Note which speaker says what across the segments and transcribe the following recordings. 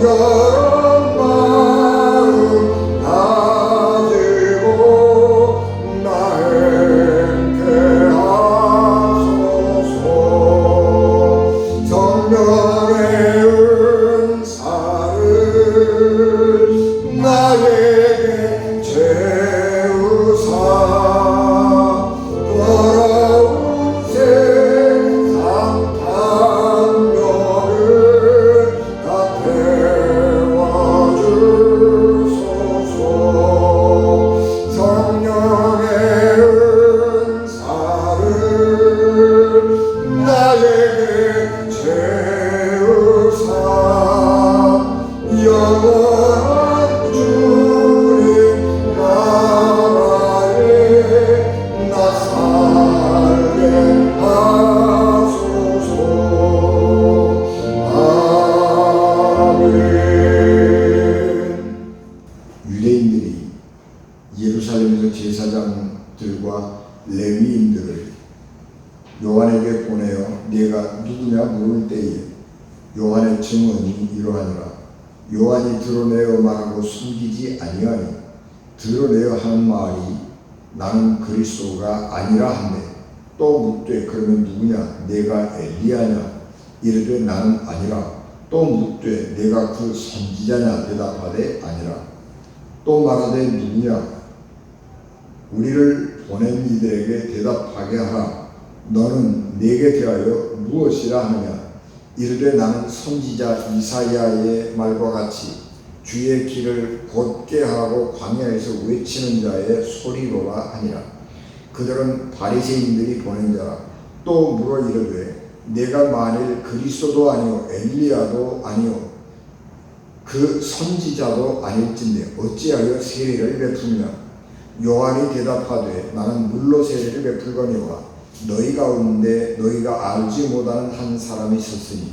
Speaker 1: 정결한 마음 가지고 나 행케 하소서. 성령의 은사를 나에게 채우사 더러운 세상 담력을 다 태워주소서. 성령의 은사를 나에게 채우사 영원한 주님 나라에 나 살게 하소서. 아멘. 유대인들이 예루살렘에서 제사장들과 레위인들을 요한에게 보내어 네가 누구냐 물을 때에 요한의 증언이 이러하니라. 요한이 드러내어 말하고 숨기지 아니하니 드러내어 하는 말이 나는 그리스도가 아니라 하네. 또 묻되 그러면 누구냐 내가 엘리야냐 이르되 나는 아니라. 또 묻되 내가 그 선지자냐 대답하되 아니라. 또 말하되 누구냐 우리를 보낸 이들에게 대답하게 하라. 너는 내게 대하여 무엇이라 하느냐 이르되 나는 선지자 이사야의 말과 같이 주의 길을 곧게 하라고 광야에서 외치는 자의 소리로라 하니라. 그들은 바리새인들이 보낸 자라. 또 물어 이르되 내가 만일 그리스도도 아니요 엘리야도 아니요 그 선지자도 아닐진데 어찌하여 세례를 베푸느냐. 요한이 대답하되 나는 물로 세례를 베풀거니와 너희 가운데 너희가 알지 못하는 한 사람이 있었으니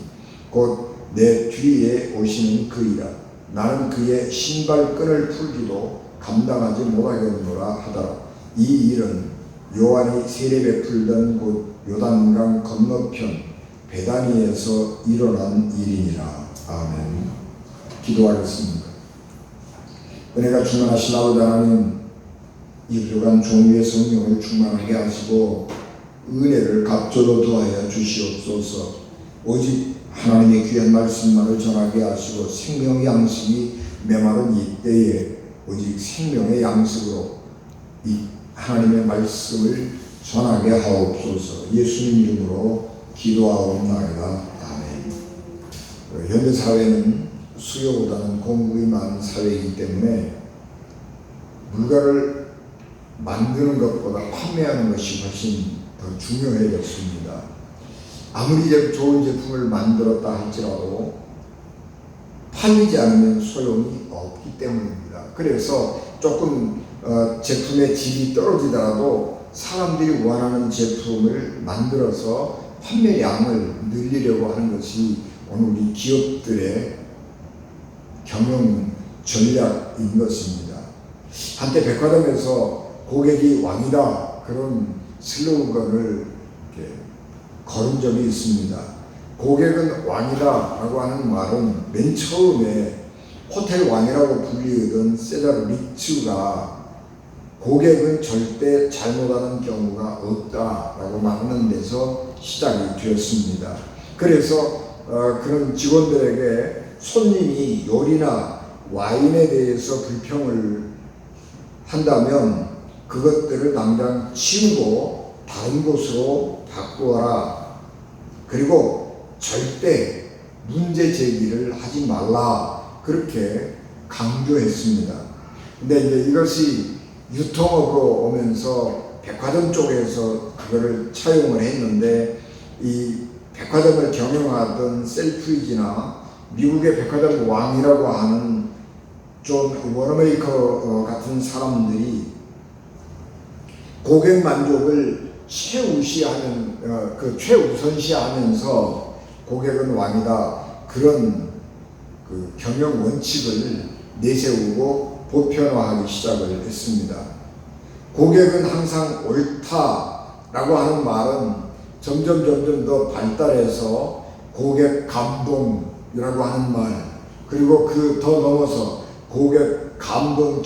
Speaker 1: 곧 내 뒤에 오시는 그이라. 나는 그의 신발끈을 풀기도 감당하지 못하겠노라 하더라. 이 일은 요한이 세례 베풀던 곳 요단강 건너편 베다니에서 일어난 일이니라. 아멘. 기도하겠습니다. 은혜가 충만하신 아버지 하나님, 이 부족한 종류의 성령을 충만하게 하시고 은혜를 갑절로 더하여 주시옵소서. 오직 하나님의 귀한 말씀만을 전하게 하시고 생명의 양식이 메마른 이때에 오직 생명의 양식으로 이 하나님의 말씀을 전하게 하옵소서. 예수님 이름으로 기도하옵나이다. 아멘. 현대사회는 수요보다는 공급이 많은 사회이기 때문에 물건을 만드는 것보다 판매하는 것이 훨씬 더 중요해졌습니다. 아무리 좋은 제품을 만들었다 할지라도 팔리지 않으면 소용이 없기 때문입니다. 그래서 조금 제품의 질이 떨어지더라도 사람들이 원하는 제품을 만들어서 판매량을 늘리려고 하는 것이 오늘 우리 기업들의 경영 전략인 것입니다. 한때 백화점에서 고객이 왕이다 그런 슬로건을 걸은 적이 있습니다. 고객은 왕이다 라고 하는 말은 맨 처음에 호텔 왕이라고 불리던 세자르 리츠가 고객은 절대 잘못하는 경우가 없다 라고 말하는 데서 시작이 되었습니다. 그래서 그런 직원들에게 손님이 요리나 와인에 대해서 불평을 한다면 그것들을 당장 치우고 다른 곳으로 바꾸어라. 그리고 절대 문제 제기를 하지 말라. 그렇게 강조했습니다. 근데 이제 이것이 유통업으로 오면서 백화점 쪽에서 그거를 차용을 했는데 이 백화점을 경영하던 셀프리지나 미국의 백화점 왕이라고 하는 존 워너메이커 같은 사람들이 고객 만족을 최우선시하면서 고객은 왕이다 그런 그 경영 원칙을 내세우고 보편화하기 시작을 했습니다. 고객은 항상 옳다라고 하는 말은 점점 더 발달해서 고객 감동이라고 하는 말, 그리고 그 더 넘어서 고객, 감동,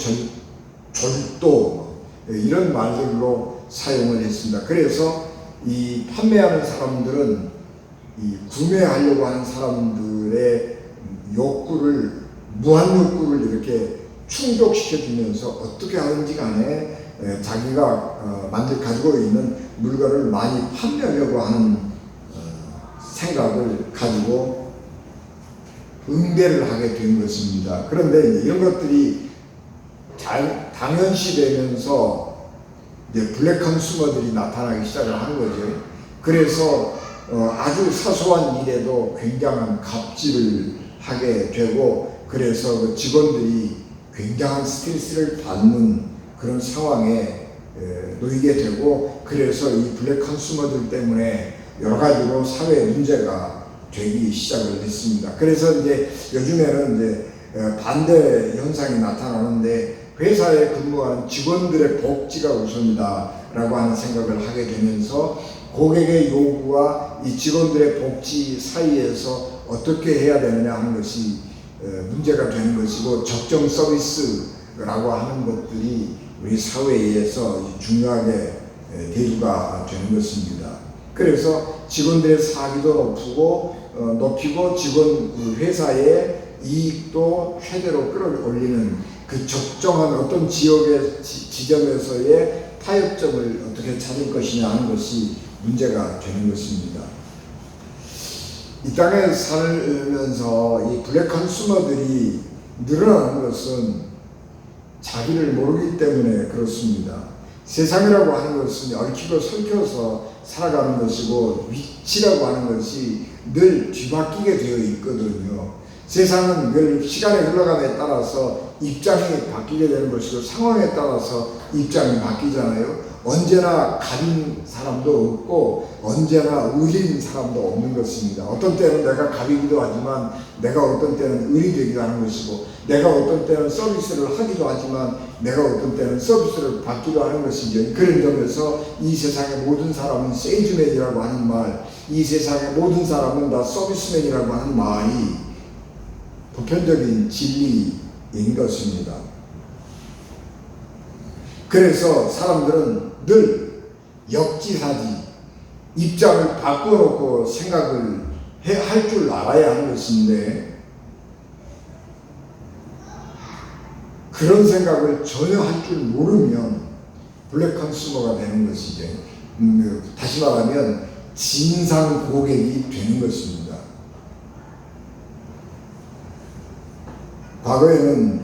Speaker 1: 절도 이런 말들로 사용을 했습니다. 그래서 이 판매하는 사람들은 이 구매하려고 하는 사람들의 욕구를, 무한 욕구를 이렇게 충족시켜 주면서 어떻게 하든지 간에 자기가 가지고 있는 물건을 많이 판매하려고 하는 생각을 가지고 응대를 하게 된 것입니다. 그런데 이런 것들이 당연시되면서 이제 블랙 컨슈머들이 나타나기 시작을 하는 거죠. 그래서 아주 사소한 일에도 굉장한 갑질을 하게 되고, 그래서 그 직원들이 굉장한 스트레스를 받는 그런 상황에 놓이게 되고, 그래서 이 블랙 컨슈머들 때문에 여러 가지로 사회 문제가 되기 시작을 했습니다. 그래서 이제 요즘에는 이제 반대 현상이 나타나는데, 회사에 근무하는 직원들의 복지가 우선이다 라고 하는 생각을 하게 되면서 고객의 요구와 이 직원들의 복지 사이에서 어떻게 해야 되느냐 하는 것이 문제가 되는 것이고, 적정 서비스라고 하는 것들이 우리 사회에서 중요하게 대두가 되는 것입니다. 그래서 직원들의 사기도 높이고 직원 회사의 이익도 최대로 끌어올리는 그 적정한 어떤 지점에서의 타협점을 어떻게 찾을 것이냐 하는 것이 문제가 되는 것입니다. 이 땅에 살면서 이 블랙 컨슈머들이 늘어나는 것은 자기를 모르기 때문에 그렇습니다. 세상이라고 하는 것은 얽히고 설켜서 살아가는 것이고, 위치라고 하는 것이 늘 뒤바뀌게 되어 있거든요. 세상은 늘 시간의 흘러감에 따라서 입장이 바뀌게 되는 것이고, 상황에 따라서 입장이 바뀌잖아요. 언제나 갑인 사람도 없고 언제나 의리인 사람도 없는 것입니다. 어떤 때는 내가 갑이기도 하지만 내가 어떤 때는 의리 되기도 하는 것이고, 내가 어떤 때는 서비스를 하기도 하지만 내가 어떤 때는 서비스를 받기도 하는 것이죠. 그런 점에서 이 세상의 모든 사람은 세일즈맨이라고 하는 말, 이 세상의 모든 사람은 다 서비스맨이라고 하는 말이 보편적인 진리인 것입니다. 그래서 사람들은 늘 역지사지, 입장을 바꿔놓고 생각을 할 줄 알아야 하는 것인데, 그런 생각을 전혀 할 줄 모르면 블랙 컨슈머가 되는 것이죠. 다시 말하면 진상 고객이 되는 것입니다. 과거에는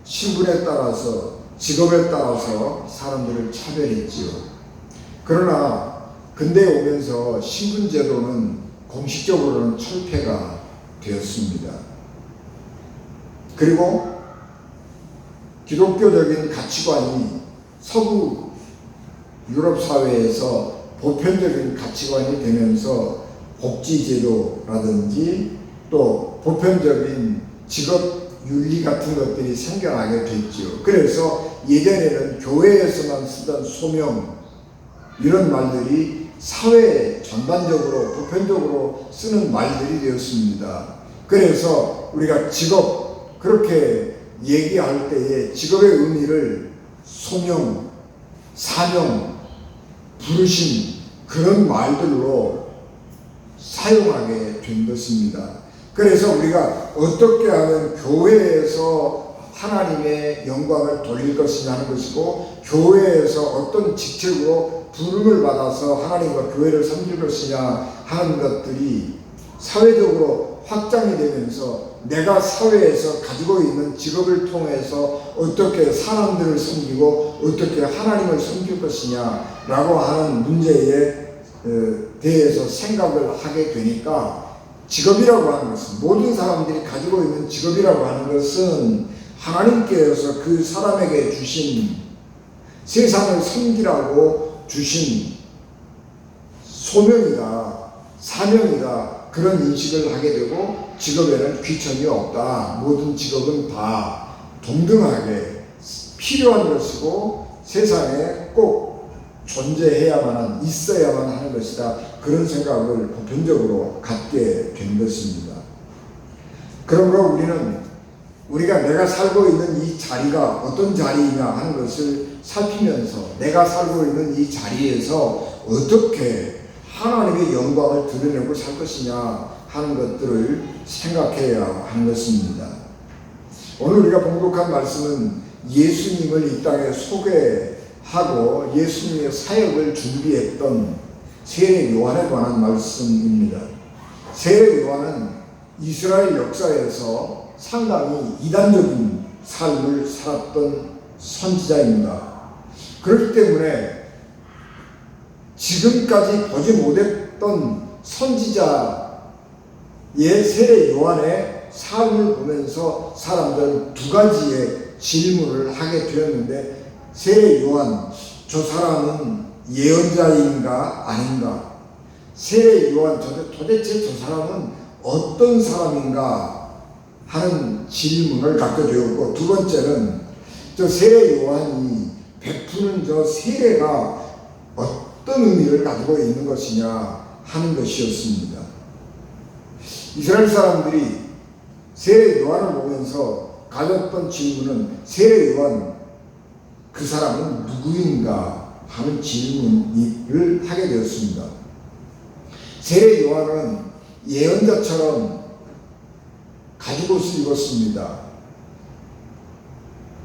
Speaker 1: 신분에 따라서, 직업에 따라서 사람들을 차별했지요. 그러나 근대에 오면서 신분제도는 공식적으로는 철폐가 되었습니다. 그리고 기독교적인 가치관이 서구 유럽 사회에서 보편적인 가치관이 되면서 복지제도라든지 또 보편적인 직업 윤리 같은 것들이 생겨나게 됐죠. 그래서 예전에는 교회에서만 쓰던 소명, 이런 말들이 사회 전반적으로 보편적으로 쓰는 말들이 되었습니다. 그래서 우리가 직업, 그렇게 얘기할 때에 직업의 의미를 소명, 사명, 부르심, 그런 말들로 사용하게 된 것입니다. 그래서 우리가 어떻게 하면 교회에서 하나님의 영광을 돌릴 것이냐 하는 것이고, 교회에서 어떤 직책으로 부름을 받아서 하나님과 교회를 섬길 것이냐 하는 것들이 사회적으로 확장이 되면서 내가 사회에서 가지고 있는 직업을 통해서 어떻게 사람들을 섬기고 어떻게 하나님을 섬길 것이냐 라고 하는 문제에 대해서 생각을 하게 되니까, 직업이라고 하는 것은, 모든 사람들이 가지고 있는 직업이라고 하는 것은 하나님께서 그 사람에게 주신, 세상을 섬기라고 주신 소명이다, 사명이다, 그런 인식을 하게 되고, 직업에는 귀천이 없다, 모든 직업은 다 동등하게 필요한 것이고 세상에 꼭 존재해야만 한, 있어야만 하는 것이다, 그런 생각을 보편적으로 갖게 된 것입니다. 그러므로 우리는 내가 살고 있는 이 자리가 어떤 자리이냐 하는 것을 살피면서 내가 살고 있는 이 자리에서 어떻게 하나님의 영광을 드러내고 살 것이냐 하는 것들을 생각해야 하는 것입니다. 오늘 우리가 봉독한 말씀은 예수님을 이 땅에 소개하고 예수님의 사역을 준비했던 세례 요한에 관한 말씀입니다. 세례 요한은 이스라엘 역사에서 상당히 이단적인 삶을 살았던 선지자입니다. 그렇기 때문에 지금까지 보지 못했던 선지자의 세례 요한의 삶을 보면서 사람들은 두 가지의 질문을 하게 되었는데, 세례 요한, 저 사람은 예언자인가 아닌가? 세례 요한, 도대체 저 사람은 어떤 사람인가 하는 질문을 갖게 되었고, 두 번째는 저 세례 요한이 베푸는 저 세례가 어떤 의미를 가지고 있는 것이냐 하는 것이었습니다. 이스라엘 사람들이 세례 요한을 보면서 가졌던 질문은 세례 요한, 그 사람은 누구인가 하는 질문을 하게 되었습니다. 세례 요한은 예언자처럼 가죽옷을 입었습니다.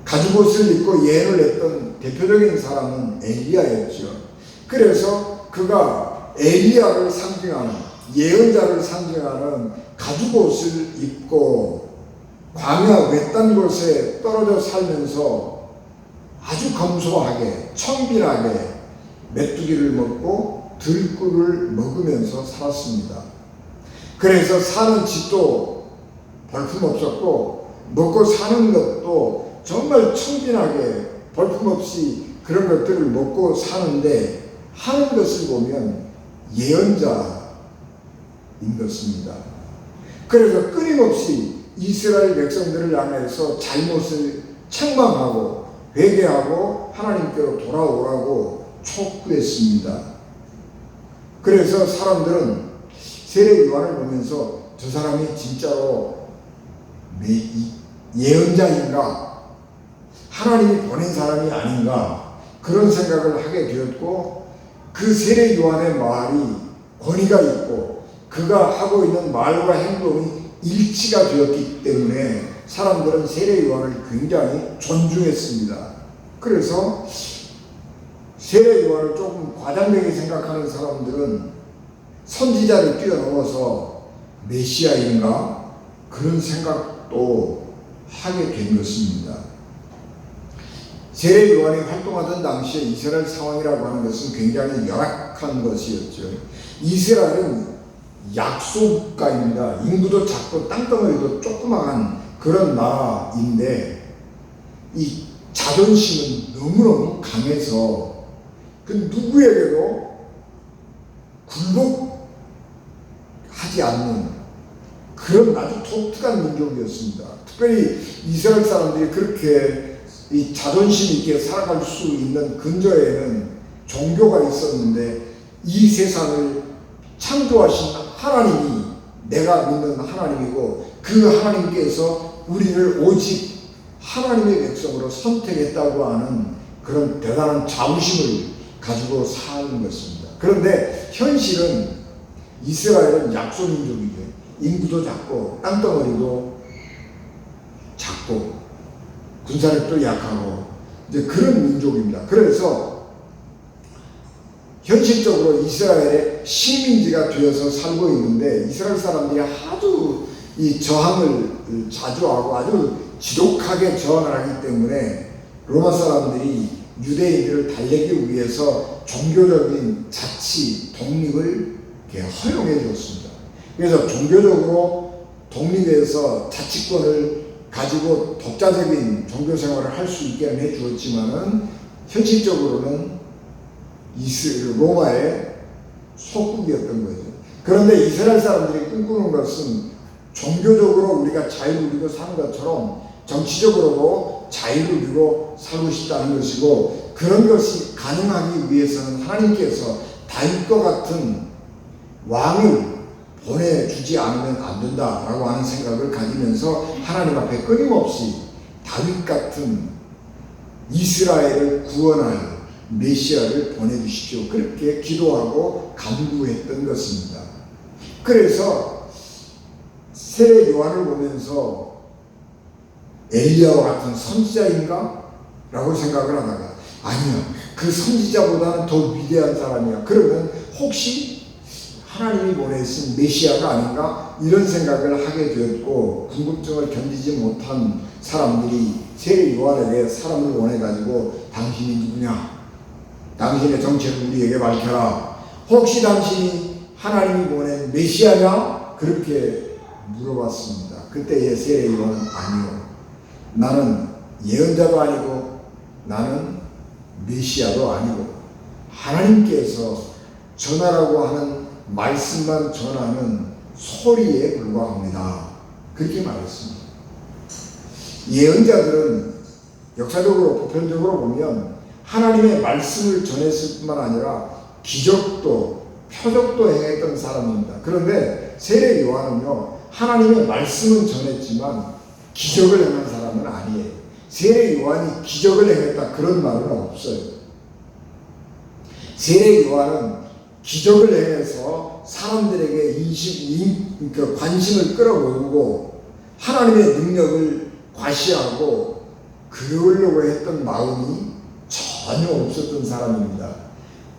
Speaker 1: 가죽옷을 입고 예언을 했던 대표적인 사람은 엘리야였죠. 그래서 그가 엘리야를 상징하는, 예언자를 상징하는 가죽옷을 입고 광야 외딴 곳에 떨어져 살면서 아주 검소하게 청빈하게 메뚜기를 먹고 들꿀을 먹으면서 살았습니다. 그래서 사는 집도 볼품없었고 먹고 사는 것도 정말 청빈하게 볼품없이 그런 것들을 먹고 사는데, 하는 것을 보면 예언자인 것입니다. 그래서 끊임없이 이스라엘 백성들을 향해서 잘못을 책망하고 회개하고 하나님께로 돌아오라고 촉구했습니다. 그래서 사람들은 세례 요한을 보면서 저 사람이 진짜로 예언자인가, 하나님이 보낸 사람이 아닌가, 그런 생각을 하게 되었고, 그 세례 요한의 말이 권위가 있고 그가 하고 있는 말과 행동이 일치가 되었기 때문에 사람들은 세례 요한을 굉장히 존중했습니다. 그래서 세례 요한을 조금 과장되게 생각하는 사람들은 선지자를 뛰어넘어서 메시아인가, 그런 생각도 하게 된 것입니다. 세례 요한이 활동하던 당시에 이스라엘 상황이라고 하는 것은 굉장히 열악한 것이었죠. 이스라엘은 약소국가입니다. 인구도 작고 땅덩어리도 조그마한 그런 나라인데, 이 자존심은 너무너무 강해서 그 누구에게도 굴복하지 않는 그런 아주 독특한 민족이었습니다. 특별히 이스라엘 사람들이 그렇게 이 자존심 있게 살아갈 수 있는 근저에는 종교가 있었는데, 이 세상을 창조하신 하나님이 내가 믿는 하나님이고, 그 하나님께서 우리를 오직 하나님의 백성으로 선택했다고 하는 그런 대단한 자부심을 가지고 사는 것입니다. 그런데 현실은 이스라엘은 약소민족이죠. 인구도 작고 땅덩어리도 작고 군사력도 약하고 이제 그런 민족입니다. 그래서 현실적으로 이스라엘의 식민지가 되어서 살고 있는데, 이스라엘 사람들이 하도 이 저항을 자주 하고 아주 지독하게 저항을 하기 때문에 로마 사람들이 유대인들을 달래기 위해서 종교적인 자치, 독립을 허용해 주었습니다. 그래서 종교적으로 독립해서 자치권을 가지고 독자적인 종교 생활을 할 수 있게 해 주었지만은, 현실적으로는 로마의 속국이었던 거죠. 그런데 이스라엘 사람들이 꿈꾸는 것은 종교적으로 우리가 자유를 누리고 사는 것처럼 정치적으로도 자유를 누리고 살고 싶다는 것이고, 그런 것이 가능하기 위해서는 하나님께서 다윗과 같은 왕을 보내주지 않으면 안 된다라고 하는 생각을 가지면서 하나님 앞에 끊임없이 다윗 같은 이스라엘을 구원할 메시아를 보내주십시오. 그렇게 기도하고 간구했던 것입니다. 그래서 세례 요한을 보면서 엘리야와 같은 선지자인가? 라고 생각을 하다가 아니야, 그 선지자보다는 더 위대한 사람이야. 그러면 혹시 하나님이 보내신 메시아가 아닌가? 이런 생각을 하게 되었고, 궁금증을 견디지 못한 사람들이 세례 요한에게 사람을 보내가지고 당신이 누구냐? 당신의 정체를 우리에게 밝혀라. 혹시 당신이 하나님이 보낸 메시아냐? 그렇게 물어봤습니다. 그때의 세례 요한은 아니요, 나는 예언자도 아니고 나는 메시아도 아니고 하나님께서 전하라고 하는 말씀만 전하는 소리에 불과합니다. 그렇게 말했습니다. 예언자들은 역사적으로 보편적으로 보면 하나님의 말씀을 전했을 뿐만 아니라 기적도 표적도 행했던 사람입니다. 그런데 세례 요한은요, 하나님의 말씀은 전했지만 기적을 행한 사람은 아니에요. 세례 요한이 기적을 행했다 그런 말은 없어요. 세례 요한은 기적을 행해서 사람들에게 관심을 끌어모으고 하나님의 능력을 과시하고 그러려고 했던 마음이 전혀 없었던 사람입니다.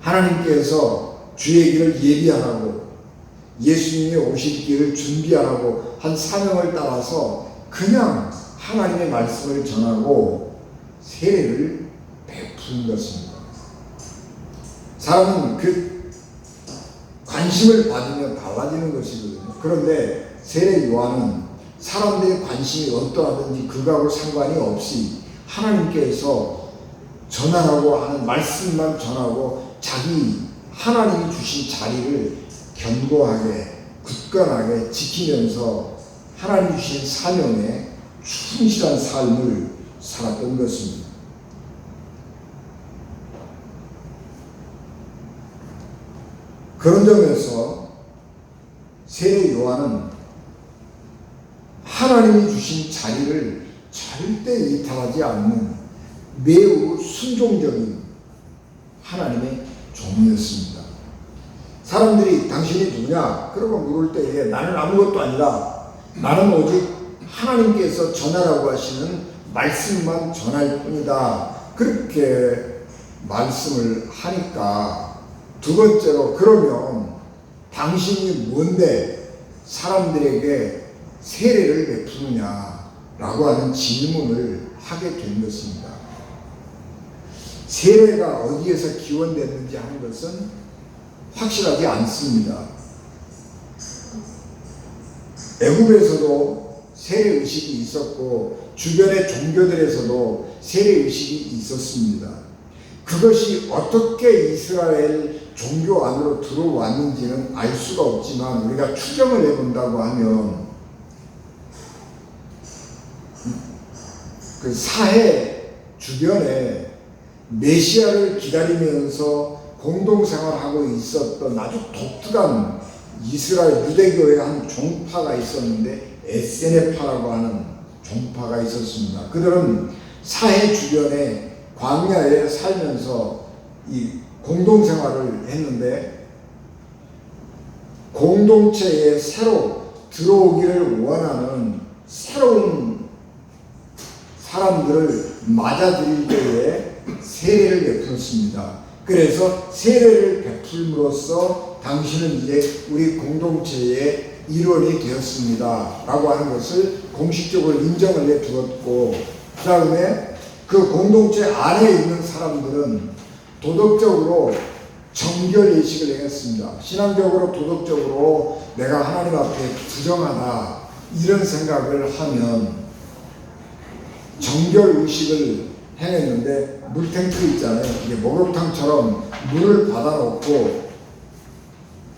Speaker 1: 하나님께서 주의 길을 예비하라고, 예수님이 오실 길을 준비하라고 한 사명을 따라서 그냥 하나님의 말씀을 전하고 세례를 베푸는 것입니다. 사람은 그 관심을 받으면 달라지는 것이거든요. 그런데 세례 요한은 사람들의 관심이 어떠하든지 그거하고 상관이 없이 하나님께서 전하라고 하는 말씀만 전하고 자기 하나님이 주신 자리를 견고하게 굳건하게 지키면서 하나님이 주신 사명에 충실한 삶을 살았던 것입니다. 그런 점에서 세례 요한은 하나님이 주신 자리를 절대 이탈하지 않는 매우 순종적인 하나님의 종이었습니다. 사람들이 당신이 누구냐? 그러고 물을 때에 나는 아무것도 아니다. 나는 오직 하나님께서 전하라고 하시는 말씀만 전할 뿐이다. 그렇게 말씀을 하니까 두 번째로 그러면 당신이 뭔데 사람들에게 세례를 베푸느냐라고 하는 질문을 하게 된 것입니다. 세례가 어디에서 기원됐는지 하는 것은 확실하지 않습니다. 애굽에서도 세례의식이 있었고 주변의 종교들에서도 세례의식이 있었습니다. 그것이 어떻게 이스라엘 종교 안으로 들어왔는지는 알 수가 없지만 우리가 추정을 해본다고 하면 그 사해 주변에 메시아를 기다리면서 공동생활하고 있었던 아주 독특한 이스라엘 유대교의 한 종파가 있었는데 에세네파라고 하는 종파가 있었습니다. 그들은 사해 주변에 광야에 살면서 이 공동생활을 했는데 공동체에 새로 들어오기를 원하는 새로운 사람들을 맞아들일 때에 세례를 베풀었습니다. 그래서 세례를 베풀므로써 당신은 이제 우리 공동체의 일원이 되었습니다 라고 하는 것을 공식적으로 인정을 해두었고, 그 다음에 그 공동체 안에 있는 사람들은 도덕적으로 정결 예식을 행했습니다. 신앙적으로 도덕적으로 내가 하나님 앞에 부정하다 이런 생각을 하면 정결 의식을 행했는데, 물탱크 있잖아요. 이게 목욕탕처럼 물을 받아놓고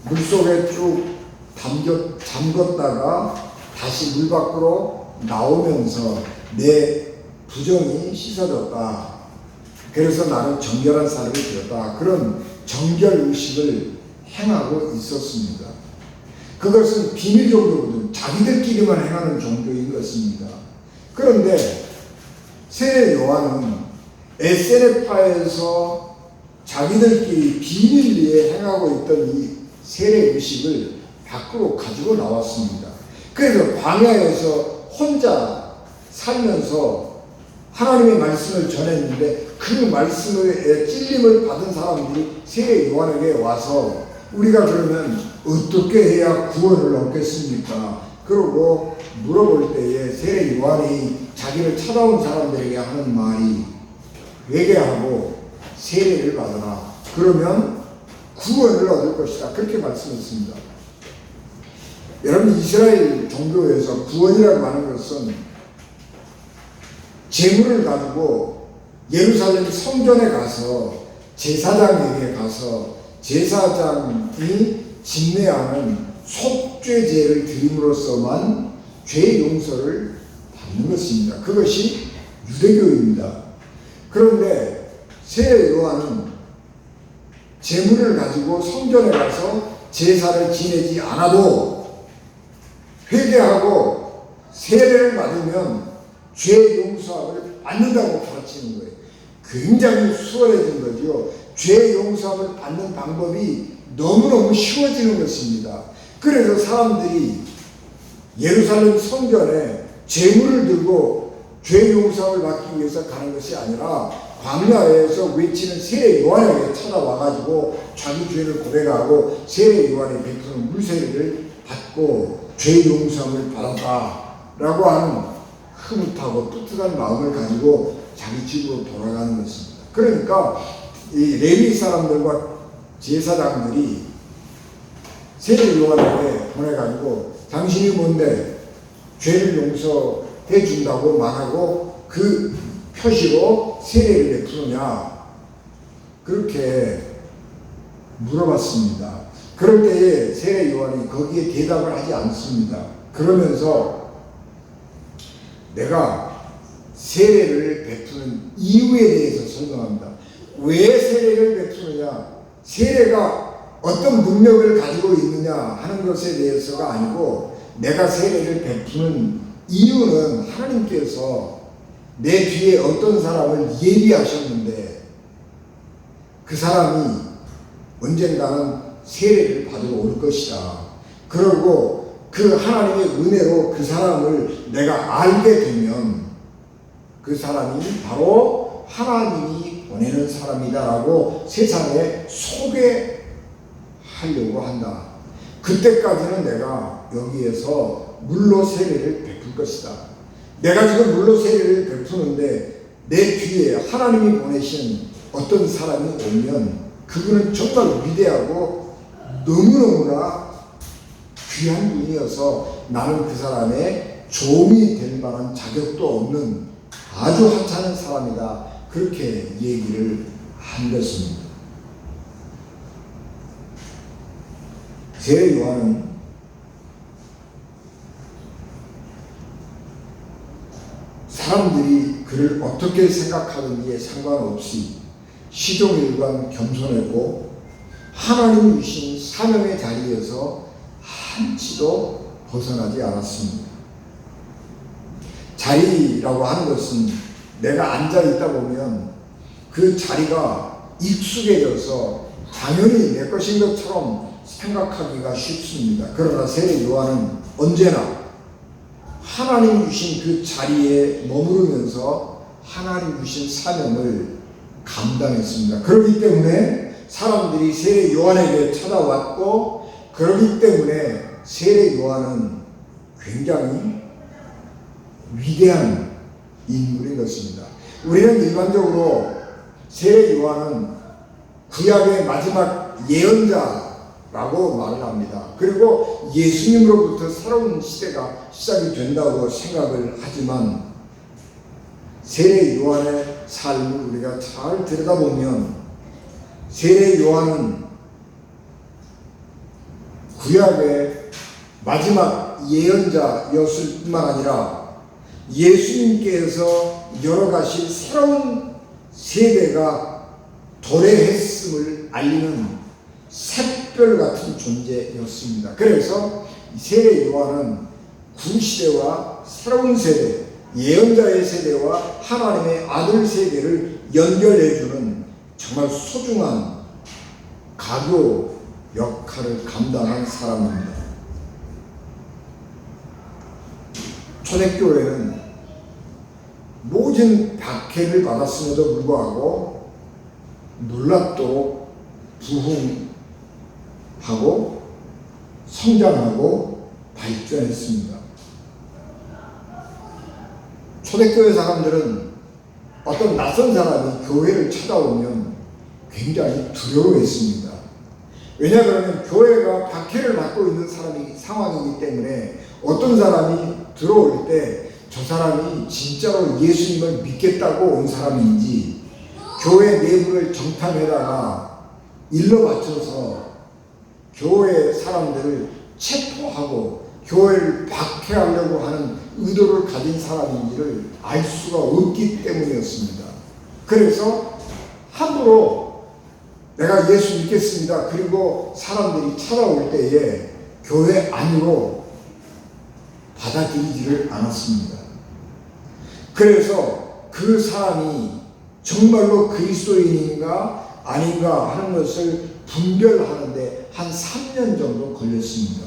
Speaker 1: 물속에 쭉 잠궜다가 다시 물 밖으로 나오면서 내 부정이 씻어졌다. 그래서 나는 정결한 사람이 되었다. 그런 정결 의식을 행하고 있었습니다. 그것은 비밀 종교거든. 자기들끼리만 행하는 종교인 것입니다. 그런데 세례 요한은 에세네파에서 자기들끼리 비밀리에 행하고 있던 이 세례 의식을 밖으로 가지고 나왔습니다. 그래서 광야에서 혼자 살면서 하나님의 말씀을 전했는데 그 말씀에 찔림을 받은 사람들이 세례 요한에게 와서 우리가 그러면 어떻게 해야 구원을 얻겠습니까? 그러고 물어볼 때에 세례 요한이 자기를 찾아온 사람들에게 하는 말이 회개하고 세례를 받아라. 그러면 구원을 얻을 것이다. 그렇게 말씀했습니다. 여러분, 이스라엘 종교에서 구원이라고 하는 것은 재물을 가지고 예루살렘 성전에 가서 제사장에게 가서 제사장이 진례하는 속죄제를 드림으로써만 죄 용서를 받는 것입니다. 그것이 유대교입니다. 그런데 세례 요한은 재물을 가지고 성전에 가서 제사를 지내지 않아도 회개하고 세례를 받으면 죄 용서함을 받는다고 가르치는 거예요. 굉장히 수월해진 거죠. 죄 용서함을 받는 방법이 너무너무 쉬워지는 것입니다. 그래서 사람들이 예루살렘 성전에 재물을 들고 죄 용서함을 받기 위해서 가는 것이 아니라 광야에서 외치는 세례 요한에게 찾아와가지고 자기 죄를 고백하고 세례 요한이 베푸는 물세례를 받고 죄 용서함을 받았다라고 하는 흐뭇하고 뿌듯한 마음을 가지고 자기 집으로 돌아가는 것입니다. 그러니까 이 레위 사람들과 제사장들이 세례 요한에게 보내가지고 당신이 뭔데 죄를 용서해 준다고 말하고 그 표시로 세례를 베푸느냐 그렇게 물어봤습니다. 그럴 때에 세례 요한이 거기에 대답을 하지 않습니다. 그러면서 내가 세례를 베푸는 이유에 대해서 설명합니다. 왜 세례를 베푸느냐, 세례가 어떤 능력을 가지고 있느냐 하는 것에 대해서가 아니고 내가 세례를 베푸는 이유는 하나님께서 내 뒤에 어떤 사람을 예비하셨는데 그 사람이 언젠가는 세례를 받으러 올 것이다. 그리고 그 하나님의 은혜로 그 사람을 내가 알게 되면 그 사람이 바로 하나님이 보내는 사람이다라고 세상에 소개하려고 한다. 그때까지는 내가 여기에서 물로 세례를 베풀 것이다. 내가 지금 물로 세례를 베푸는데 내 뒤에 하나님이 보내신 어떤 사람이 오면 그분은 정말 위대하고 너무너무나 귀한 분이어서 나는 그 사람의 종이 될 만한 자격도 없는 아주 하찮은 사람이다. 그렇게 얘기를 한 것입니다. 세례 요한은 사람들이 그를 어떻게 생각하는지에 상관없이 시종일관 겸손했고 하나님이 주신 사명의 자리에서 한치도 벗어나지 않았습니다. 자리라고 하는 것은 내가 앉아있다 보면 그 자리가 익숙해져서 당연히 내 것인 것처럼 생각하기가 쉽습니다. 그러나 세례 요한은 언제나 하나님 주신 그 자리에 머무르면서 하나님 주신 사명을 감당했습니다. 그렇기 때문에 사람들이 세례 요한에게 찾아왔고 그렇기 때문에 세례 요한은 굉장히 위대한 인물인 것입니다. 우리는 일반적으로 세례 요한은 구약의 마지막 예언자라고 말을 합니다. 그리고 예수님으로부터 새로운 시대가 시작이 된다고 생각을 하지만 세례 요한의 삶을 우리가 잘 들여다보면 세례 요한은 구약의 마지막 예언자였을 뿐만 아니라 예수님께서 열어가실 새로운 세대가 도래했음을 알리는 샛별 같은 존재였습니다. 그래서 세례 요한은 구시대와 새로운 세대, 예언자의 세대와 하나님의 아들 세대를 연결해주는 정말 소중한 가교 역할을 감당한 사람입니다. 초대교회는 모든 박해를 받았음에도 불구하고 놀랍도록 부흥하고 성장하고 발전했습니다. 초대교회 사람들은 어떤 낯선 사람이 교회를 찾아오면 굉장히 두려워했습니다. 왜냐 그러면 교회가 박해를 받고 있는 상황이기 때문에 어떤 사람이 들어올 때 저 사람이 진짜로 예수님을 믿겠다고 온 사람인지 교회 내부를 정탐해다가 일러 바쳐서 교회 사람들을 체포하고 교회를 박해하려고 하는 의도를 가진 사람인지를 알 수가 없기 때문이었습니다. 그래서 함부로 내가 예수 믿겠습니다. 그리고 사람들이 찾아올 때에 교회 안으로 받아들이지를 않았습니다. 그래서 그 사람이 정말로 그리스도인인가 아닌가 하는 것을 분별하는데 한 3년 정도 걸렸습니다.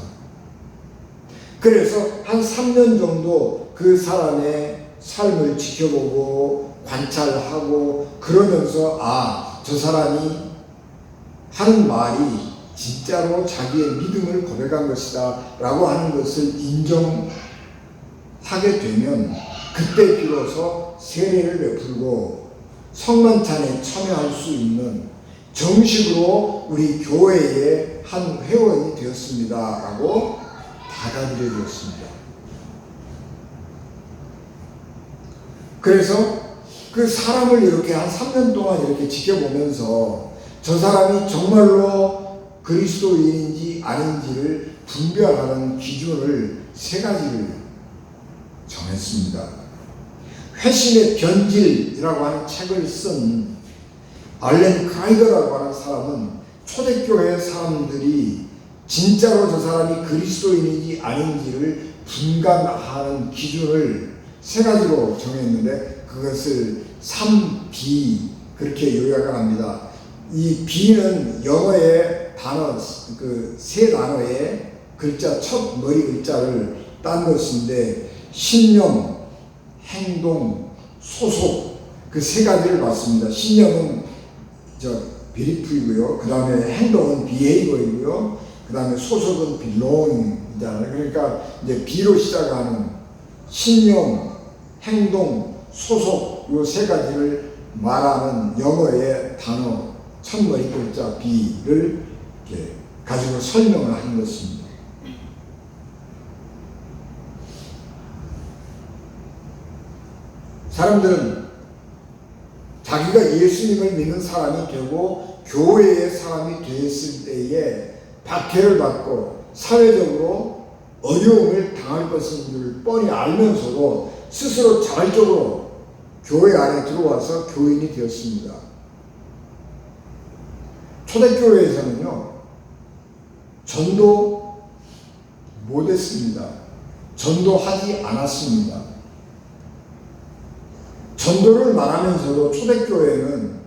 Speaker 1: 그래서 한 3년 정도 그 사람의 삶을 지켜보고 관찰하고 그러면서 저 사람이 하는 말이 진짜로 자기의 믿음을 고백한 것이다 라고 하는 것을 인정하게 되면 그때 비로소 세례를 베풀고 성만찬에 참여할 수 있는 정식으로 우리 교회의 한 회원이 되었습니다 라고 받아들여졌습니다. 그래서 그 사람을 이렇게 한 3년 동안 이렇게 지켜보면서 저 사람이 정말로 그리스도인인지 아닌지를 분별하는 기준을 3가지를 정했습니다. 회심의 변질이라고 하는 책을 쓴 알렌 크라이거라고 하는 사람은 초대교회 사람들이 진짜로 저 사람이 그리스도인인지 아닌지를 분간하는 기준을 3가지로 정했는데 그것을 3B 그렇게 요약을 합니다. 이 B는 영어의 단어, 그 3단어의 글자, 첫 머리 글자를 딴 것인데 신념, 행동, 소속 그 3가지를 봤습니다. 신념은 belief이고요. 그 다음에 행동은 behavior이고요. 그 다음에 소속은 belong이잖아요. 그러니까 이제 B로 시작하는 신념, 행동, 소속 이 3가지를 말하는 영어의 단어 첫 머리 글자 B를 이렇게 가지고 설명을 한 것입니다. 사람들은 자기가 예수님을 믿는 사람이 되고 교회의 사람이 되었을 때에 박해를 받고 사회적으로 어려움을 당할 것을 뻔히 알면서도 스스로 자발적으로 교회 안에 들어와서 교인이 되었습니다. 초대교회에서는요, 전도 못했습니다. 전도하지 않았습니다. 전도를 말하면서도 초대교회는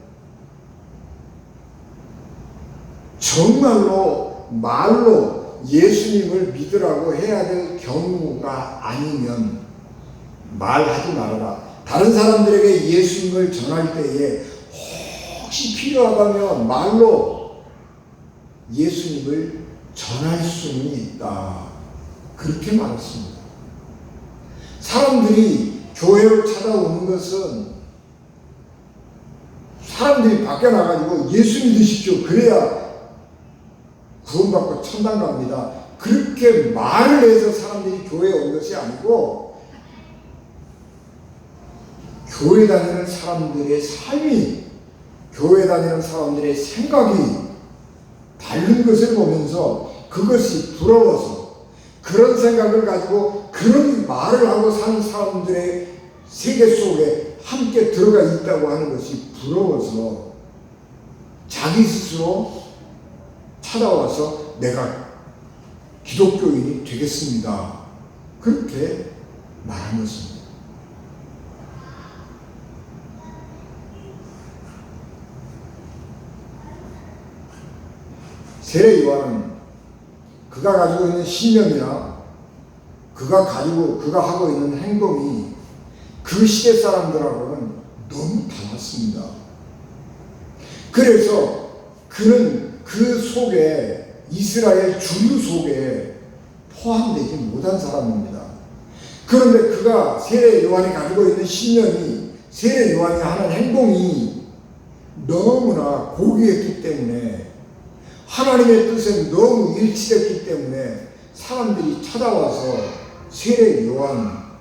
Speaker 1: 정말로 말로 예수님을 믿으라고 해야 될 경우가 아니면 말하지 말아라. 다른 사람들에게 예수님을 전할 때에 혹시 필요하다면 말로 예수님을 전할 수는 있다. 그렇게 말했습니다. 사람들이 교회를 찾아오는 것은 사람들이 밖에 나가지고 예수 믿으십시오. 그래야 구원받고 천당 갑니다. 그렇게 말을 해서 사람들이 교회에 온 것이 아니고 교회 다니는 사람들의 삶이, 교회 다니는 사람들의 생각이 다른 것을 보면서 그것이 부러워서 그런 생각을 가지고 그런 말을 하고 사는 사람들의 세계 속에 함께 들어가 있다고 하는 것이 부러워서 자기 스스로 찾아와서 내가 기독교인이 되겠습니다. 그렇게 말한 것입니다. 세례 요한은 그가 가지고 있는 신념이나 그가 하고 있는 행동이 그 시대 사람들하고는 너무 달랐습니다. 그래서 그는 그 속에 이스라엘 주류 속에 포함되지 못한 사람입니다. 그런데 그가 세례 요한이 가지고 있는 신념이 세례 요한이 하는 행동이 너무나 고귀했기 때문에 하나님의 뜻에 너무 일치됐기 때문에 사람들이 찾아와서 세례 요한과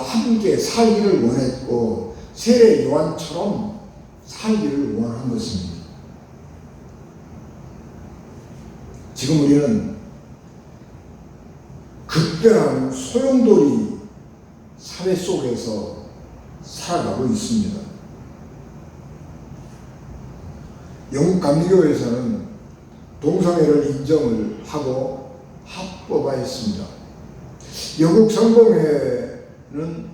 Speaker 1: 함께 살기를 원했고 세례 요한처럼 살기를 원한 것입니다. 지금 우리는 급변하는 소용돌이 사회 속에서 살아가고 있습니다. 영국 감리교에서는 동성애를 인정을 하고 합법화했습니다. 영국 성공회는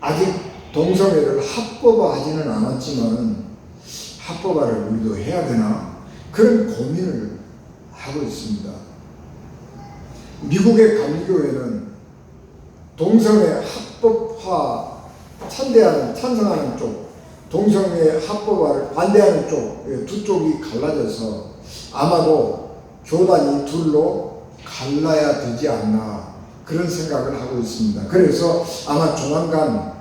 Speaker 1: 아직 동성애를 합법화하지는 않았지만 합법화를 우리도 해야 되나 그런 고민을 하고 있습니다. 미국의 감리교회는 동성애 합법화 찬성하는 쪽, 동성애 합법화를 반대하는 쪽 두 쪽이 갈라져서 아마도 교단이 둘로 갈라야 되지 않나 그런 생각을 하고 있습니다. 그래서 아마 조만간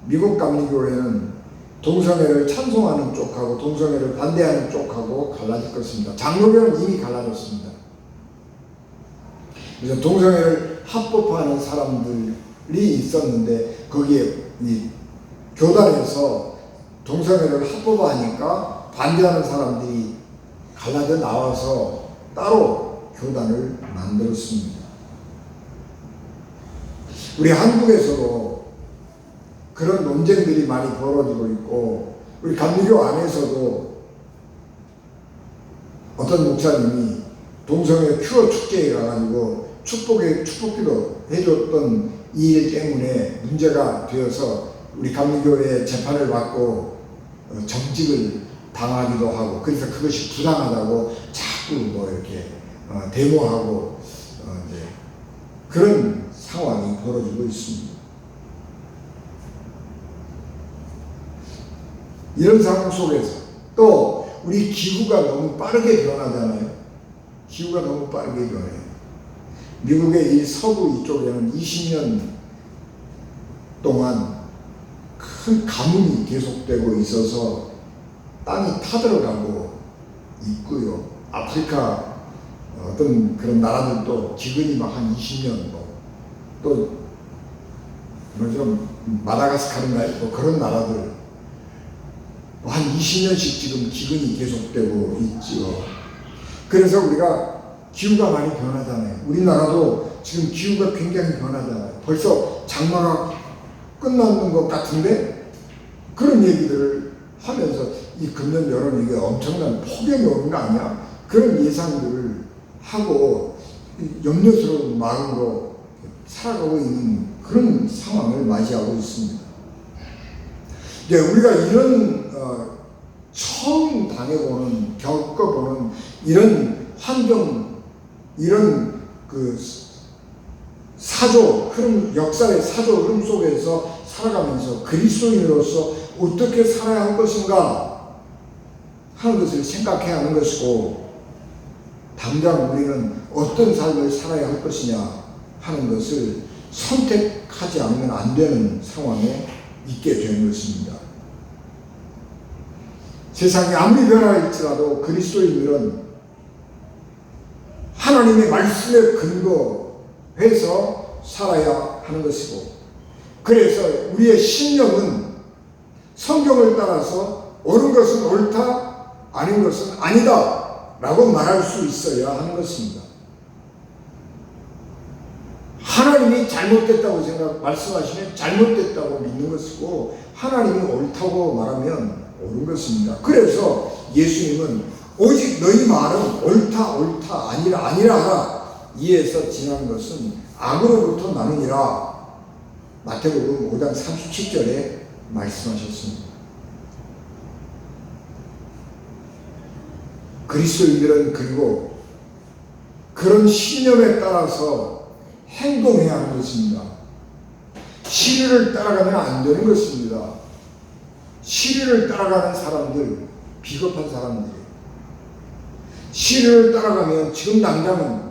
Speaker 1: 미국 감리교회는 동성애를 찬송하는 쪽하고 동성애를 반대하는 쪽하고 갈라질 것입니다. 장로교는 이미 갈라졌습니다. 그래서 동성애를 합법화하는 사람들이 있었는데 거기에 이 교단에서 동성애를 합법화하니까 반대하는 사람들이 갈라져 나와서 따로 교단을 만들었습니다. 우리 한국에서도 그런 논쟁들이 많이 벌어지고 있고 우리 감리교 안에서도 어떤 목사님이 동성애 큐어 축제에 가가지고 축복기도 해줬던 이 일 때문에 문제가 되어서 우리 감리교회 재판을 받고 정직을 당하기도 하고 그래서 그것이 부당하다고 자꾸 이렇게 데모하고 이제 그런 상황이 벌어지고 있습니다. 이런 상황 속에서 또 우리 기후가 너무 빠르게 변하잖아요. 기후가 너무 빠르게 변해요. 미국의 이 서부 이쪽에는 20년 동안 큰 가뭄이 계속되고 있어서 땅이 타들어가고 있고요. 아프리카 어떤 그런 나라들도 기근이 막 한 20년 또 좀 마다가스카르인가요? 또 그런 나라들 한 20년씩 지금 기근이 계속되고 있죠. 그래서 우리가 기후가 많이 변하잖아요. 우리나라도 지금 기후가 굉장히 변하잖아요. 벌써 장마가 끝나는 것 같은데 그런 얘기들을 하면서 이 금년 여름 이게 엄청난 폭염이 오는 거 아니야? 그런 예상들을 하고 염려스러운 마음으로 살아가고 있는 그런 상황을 맞이하고 있습니다. 네, 우리가 이런 처음 당해보는 겪어보는 이런 환경, 이런 그 사조 흐름, 역사의 사조 흐름 속에서 살아가면서 그리스도인으로서 어떻게 살아야 할 것인가 하는 것을 생각해야 하는 것이고 당장 우리는 어떤 삶을 살아야 할 것이냐 하는 것을 선택하지 않으면 안 되는 상황에 있게 되는 것입니다. 세상이 아무리 변화할지라도 그리스도인들은 하나님의 말씀에 근거해서 살아야 하는 것이고 그래서 우리의 신념은 성경을 따라서 옳은 것은 옳다, 아닌 것은 아니다 라고 말할 수 있어야 하는 것입니다. 하나님이 잘못됐다고 말씀하시면 잘못됐다고 믿는 것이고 하나님이 옳다고 말하면 옳은 것입니다. 그래서 예수님은 오직 너희 말은 옳다 옳다 아니라 아니라 하라. 이에서 지난 것은 악으로부터 나느니라. 마태복음 5장 37절에 말씀하셨습니다. 그리스도인들은 그리고 그런 신념에 따라서 행동해야 하는 것입니다. 시류를 따라가면 안 되는 것입니다. 시류를 따라가는 사람들, 비겁한 사람들이에요. 시류를 따라가면 지금 당장은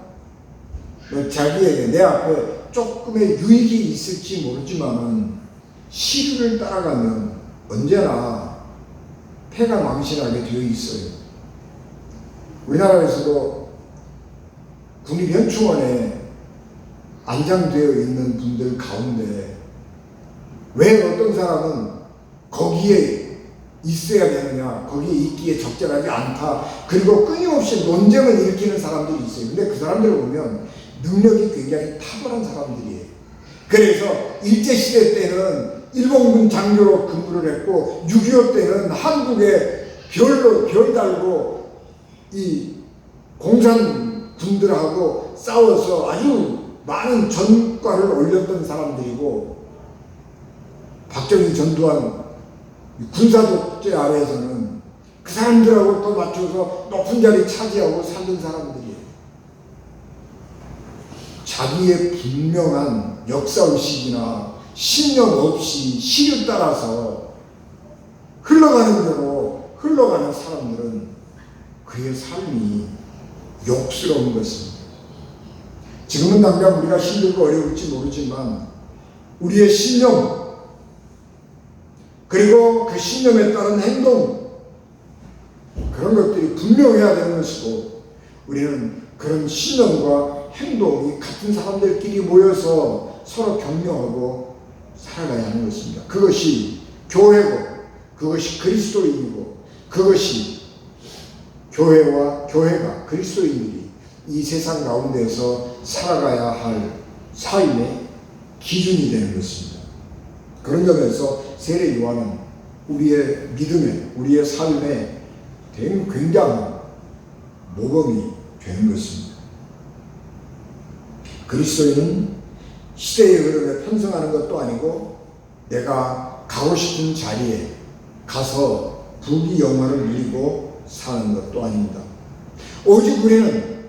Speaker 1: 자기에게 내 앞에 조금의 유익이 있을지 모르지만은 시류를 따라가면 언제나 패가 망신하게 되어 있어요. 우리나라에서도 국립현충원에 안장되어 있는 분들 가운데 왜 어떤 사람은 거기에 있어야 되느냐, 거기에 있기에 적절하지 않다, 그리고 끊임없이 논쟁을 일으키는 사람들이 있어요. 근데 그 사람들을 보면 능력이 굉장히 탁월한 사람들이에요. 그래서 일제시대 때는 일본군 장교로 근무를 했고 6.25 때는 한국에 별 달고 이 공산군들하고 싸워서 아주 많은 전과를 올렸던 사람들이고, 박정희 전두환 군사독재 아래에서는 그 사람들하고 또 맞춰서 높은 자리 차지하고 살던 사람들이에요. 자기의 분명한 역사의식이나 신념 없이 시를 따라서 흘러가는 대로 흘러가는 사람들은 그의 삶이 욕스러운 것입니다. 지금은 당장 우리가 힘들고 어려울지 모르지만 우리의 신념, 그리고 그 신념에 따른 행동, 그런 것들이 분명해야 되는 것이고, 우리는 그런 신념과 행동이 같은 사람들끼리 모여서 서로 격려하고 살아가야 하는 것입니다. 그것이 교회고, 그것이 그리스도인이고, 그것이 교회와 교회가, 그리스도인들이 이 세상 가운데서 살아가야 할 삶의 기준이 되는 것입니다. 그런 점에서 세례 요한은 우리의 믿음에, 우리의 삶에 굉장한 모범이 되는 것입니다. 그리스도인은 시대의 흐름에 편승하는 것도 아니고 내가 가고 싶은 자리에 가서 부귀 영화를 누리고 사는 것도 아닙니다. 오직 우리는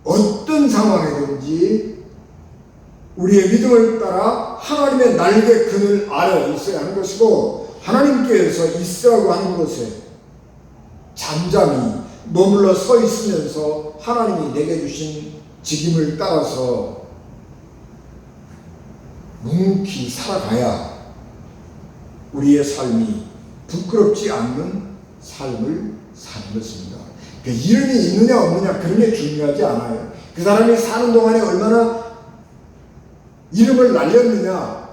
Speaker 1: 어떤 상황이든지 우리의 믿음을 따라 하나님의 날개 그늘 아래 있어야 하는 것이고, 하나님께서 있으라고 하는 곳에 잠잠히 머물러 서 있으면서 하나님이 내게 주신 직임을 따라서 묵묵히 살아가야 우리의 삶이 부끄럽지 않는 삶을 사는 것입니다. 그러니까 이름이 있느냐 없느냐 그런 게 중요하지 않아요. 그 사람이 사는 동안에 얼마나 이름을 날렸느냐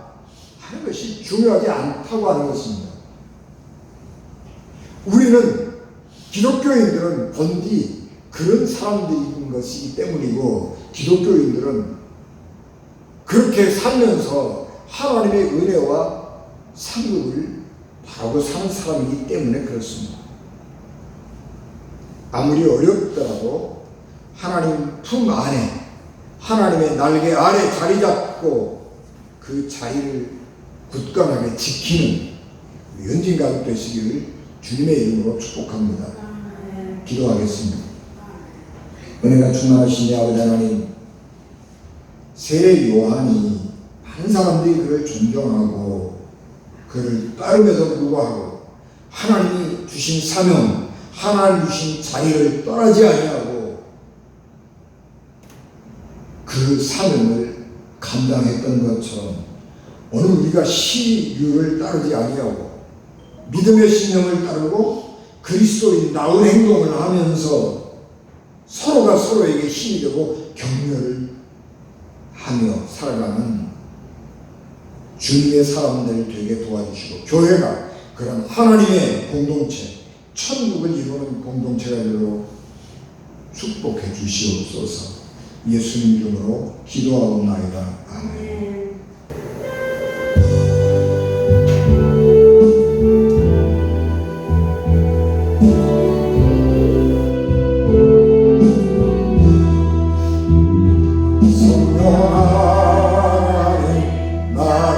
Speaker 1: 하는 것이 중요하지 않다고 하는 것입니다. 우리는 기독교인들은 본디 그런 사람들인 것이기 때문이고, 기독교인들은 그렇게 살면서 하나님의 은혜와 상급을 바라고 사는 사람이기 때문에 그렇습니다. 아무리 어렵더라도 하나님 품 안에, 하나님의 날개 아래 자리 잡고 그 자리를 굳건하게 지키는 연진 가족 되시기를 주님의 이름으로 축복합니다. 기도하겠습니다. 은혜가 충만하신 아버지 하나님, 세례 요한이 많은 사람들이 그를 존경하고 그를 따름에도 불구하고 하나님이 주신 사명, 하나님 주신 자리를 떠나지 아니하고 그 사명을 감당했던 것처럼 오늘 우리가 시류를 따르지 아니하고 믿음의 신념을 따르고 그리스도인 나은 행동을 하면서 서로가 서로에게 힘이 되고 격려를 하며 살아가는 주님의 사람들 되게 도와주시고, 교회가 그런 하나님의 공동체, 천국을 이루는 공동체가 되도록 축복해 주시옵소서. 예수님 이름으로 기도하옵나이다. 아멘.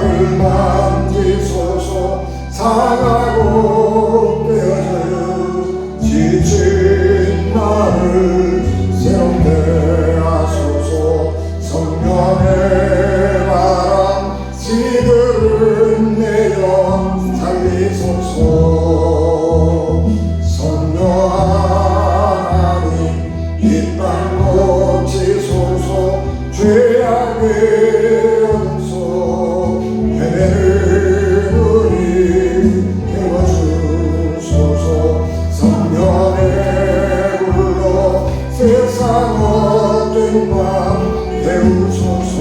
Speaker 1: 나를 만지소서. 상하고 깨어져요 지친 나를 새롭게 하소서. 성령의 바람 시들은 내어 살리소서. 성령 하나님 이 땅 고치소서. 죄악의 염소 헤매는 우리 깨워주소서. 성령의 불로 세상 헛된 맘 배우소서.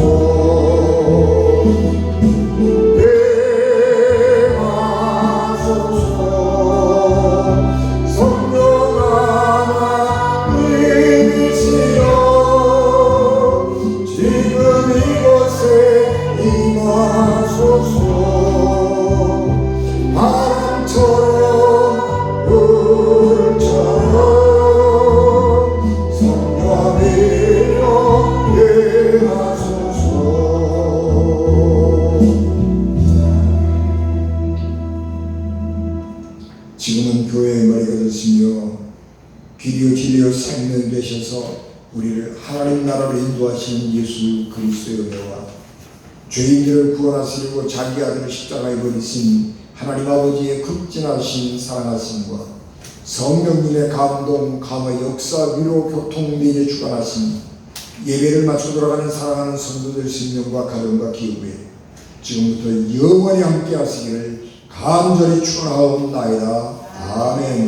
Speaker 1: 지금은 교회의 머리가 되시며 길이요 진리요 생명 되셔서 우리를 하나님 나라로 인도하시는 예수 그리스도의 은혜와 죄인들을 구원하시려고 자기 아들을 십자가에 버리신 하나님 아버지의 극진하신 사랑하심과 성령님의 감동, 감화, 역사, 위로, 교통, 내재 주관하심, 예배를 마쳐 돌아가는 사랑하는 성도들 생명과 가정과 기업에 지금부터 영원히 함께 하시기를 간절히 축원하옵나이다. 아멘.